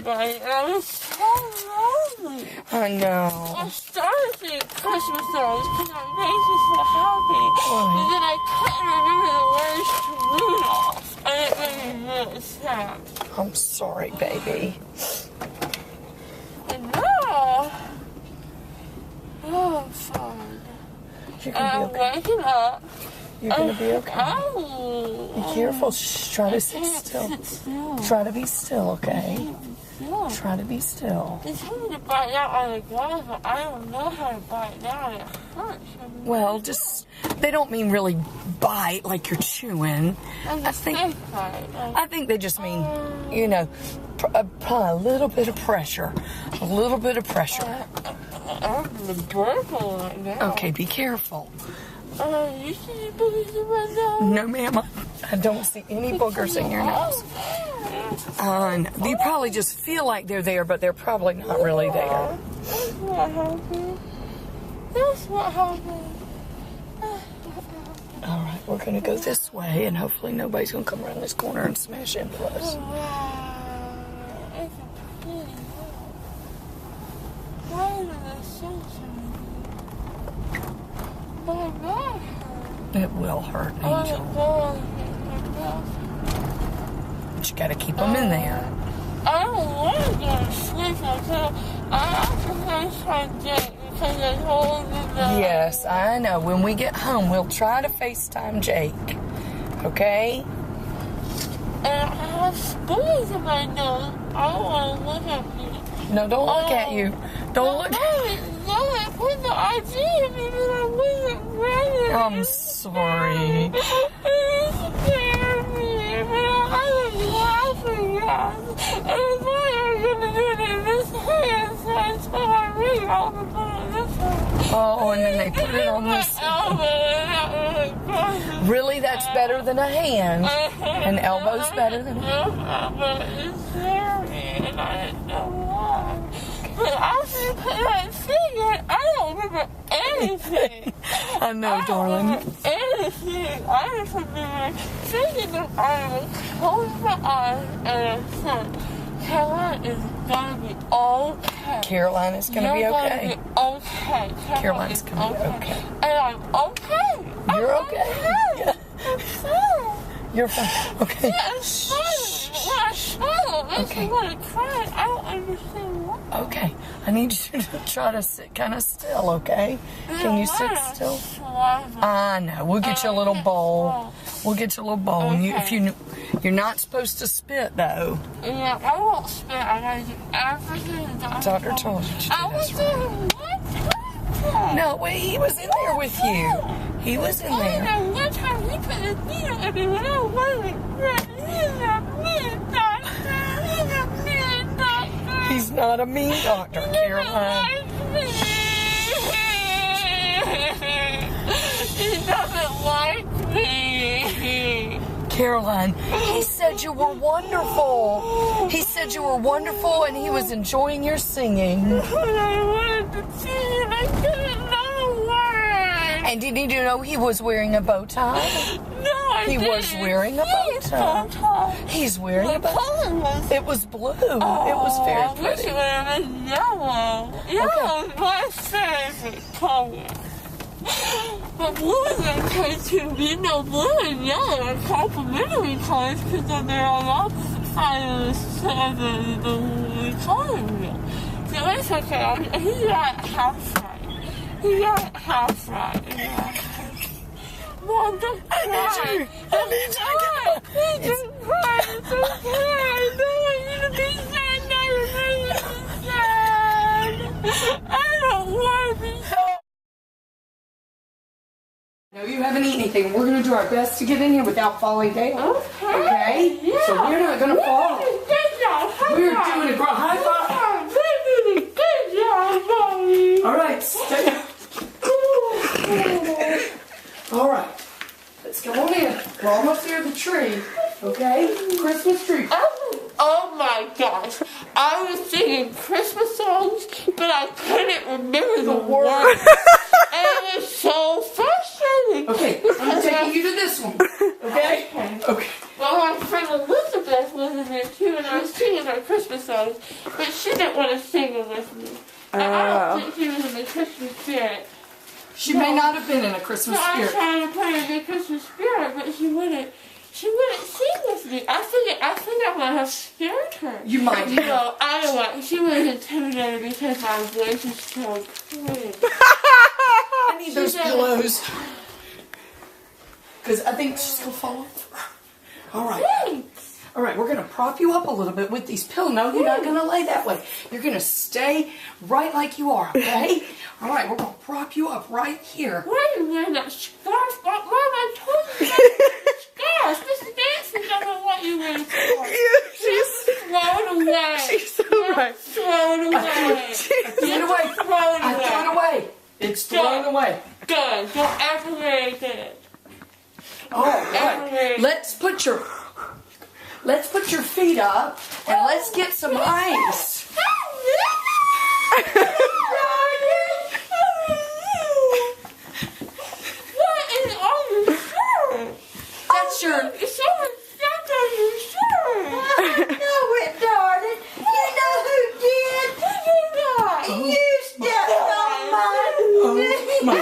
anybody, and I was so lonely. I know. I started singing Christmas songs because it made me so happy. And then I couldn't remember the words to Rudolph, and it made me really sad. I'm sorry, baby. And now, I'm fine. You're gonna be okay. Waking up. You're gonna be okay. Oh. Be careful. Shh, try to sit still. Try to be still, okay? Try to be still. They told me to bite out on the glass, but I don't know how to bite down. It hurts. Well, just, they don't mean really bite like you're chewing. I think they just mean, you know, apply a little bit of pressure. A little bit of pressure. I'm purple right now. Okay, be careful. You see any boogers in my nose? No, ma'am. I don't see any boogers in your nose. You probably just feel like they're there, but they're probably not really there. That's what happened. That's what happened. All right, we're going to go this way, and hopefully nobody's going to come around this corner and smash into us. Wow. It's a pretty world. Why is the sunshine? My back hurts. It will hurt, Angel. But you got to keep them in there. I don't want to go to sleep until I have to FaceTime Jake because they told me that. Yes, I know. When we get home, we'll try to FaceTime Jake. Okay? And I have spoons in my nose. I don't want to look at me. No, don't look at you. Don't look at me. No, they put the IG in me, but I wasn't ready. I'm sorry. It scared me, but I was laughing at it. And why are you going to do it in this hand? So I told my ring off and put it on this one. Oh, and then they put it on this. Really, that's better than a hand. An elbow's better than a hand. But it's scary, and I didn't know why. But after you put that thing in, I don't remember anything. I know, darling. Anything. I just remember thinking that I was closing my eyes and I said, Caroline is gonna be okay. Caroline is gonna be okay. You're gonna be okay. Caroline's gonna be okay. And I'm okay. You're okay. Yeah. I'm fine. You're fine. Okay. Yeah, I'm fine. When I swallow, it makes me want to cry. I don't understand why. Okay. I need you to try to sit kind of still, okay? Can you sit still? I know. We'll get you a little bowl. We'll get you a little bowl. Okay. And you're not supposed to spit, though. Yeah, I won't spit. I gotta do everything the doctor told you to do. I was doing one time. No, wait, he was in there with you. He was in there. I know one time he put a needle in me when I wasn't ready. He's a mean doctor. He's a mean doctor. He's not a mean doctor, Caroline. He doesn't like me. Caroline, he said you were wonderful. He said you were wonderful and he was enjoying your singing. I wanted to sing and I couldn't know the words. And did you know he was wearing a bow tie? No, I didn't. He was wearing a bow tie. He's wearing a bow tie. It was blue. It was very pretty. I wish it would have been yellow. Yellow is my favorite color. But blue is okay too. You know, blue and yellow are complementary colors because they're on opposite sides of the color wheel. So it's okay. He got it half right. He got it half right. Mom, don't cry. I need you to get up. Don't cry. It's okay. I don't want you to be sad. Now you're making me sad. I don't want to be sad. No, you haven't eaten anything. We're going to do our best to get in here without falling down. Okay? Yeah. So we're not going to fall. Good job. We're doing a high five. Good job, Mommy. All right, stay up. All right. Let's go on in. We're almost near the tree. Okay? Christmas tree. Oh my gosh. I was singing Christmas songs, but I couldn't remember the words. And it was so frustrating. Okay, I'm taking you to this one. Okay? Okay. Well, my friend Elizabeth was in there too, when I was singing our Christmas songs, but she didn't want to sing them with me. I don't think she was in the Christmas spirit. She may not have been in a Christmas So I spirit. tried to put her in the Christmas spirit, but she wouldn't sing with me. I think I might have scared her. You might have. No, I don't want. She was intimidated because my voice is so clean. I need those pillows. Because I think she's going to fall over. All right. Thanks. All right, we're going to prop you up a little bit with these pillows. No, you're not going to lay that way. You're going to stay right like you are, okay? All right, we're going to prop you up right here. Why are you wearing that scarf? Why am I told you scarf? Miss Nancy doesn't want you wearing a scarf. She's Throw it away. she's so right. Throw it away. I threw it away. Throw it I threw it away. It's thrown away. Good. Don't ever wear it again. All right. Let's put your feet up and let's get some ice. What is on your shirt? That's your. Someone stepped on your shirt. I know it, darling. You know who did? Who did that? You stepped on mine. Oh my